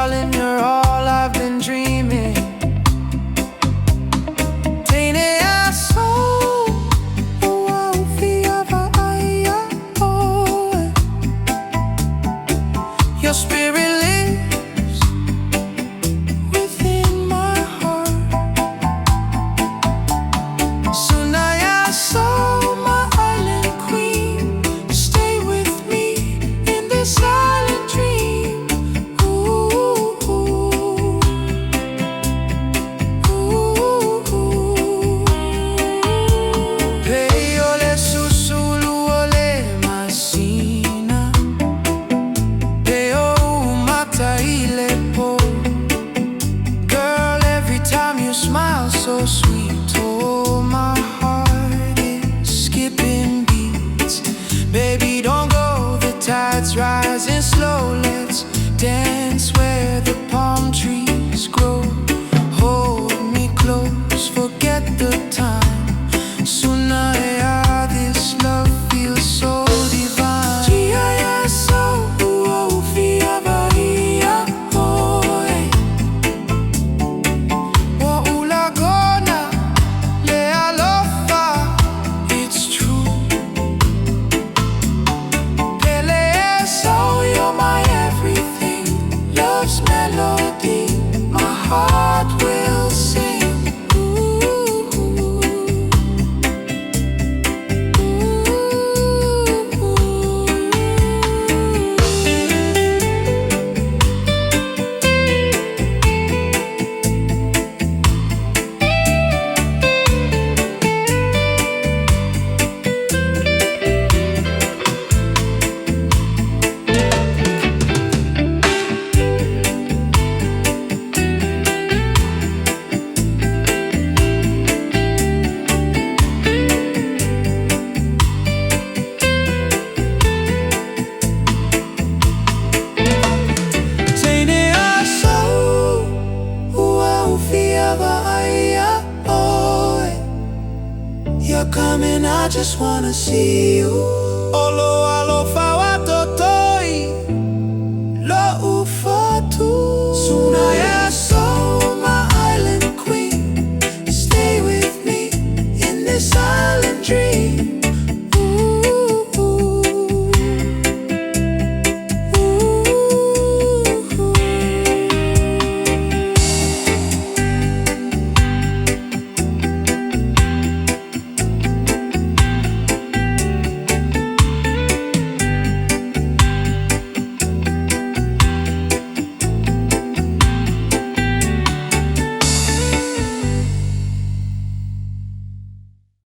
darling, you're all I've been dreaming. Tainted our soul, oh, Fia Vaai, oh. Your spirit lives within my heart. So now you're so my island queen. Stay with me in this silent dream. Ooh, ooh, ooh. Hey, ole susulu ole masina. Hey, oh, mata ile po. Girl, every time you smile so sweet, oh, my heart is skipping beats. Baby, don't go, the tide's rising slow. Let's dance where the palm trees grow. Hold me close, forget the time. Sunaya, this love feels so divine. G-I-S-O, oh, Fia Vaai, oh, eh. Wa ulagona, le alofa, it's true. Pele eso, you're my everything. Love's melody, my heart will sing. Ooh, tainted our soul, oh, Fia Vaai, oh. You're coming, I just wanna see you. Olo alo fa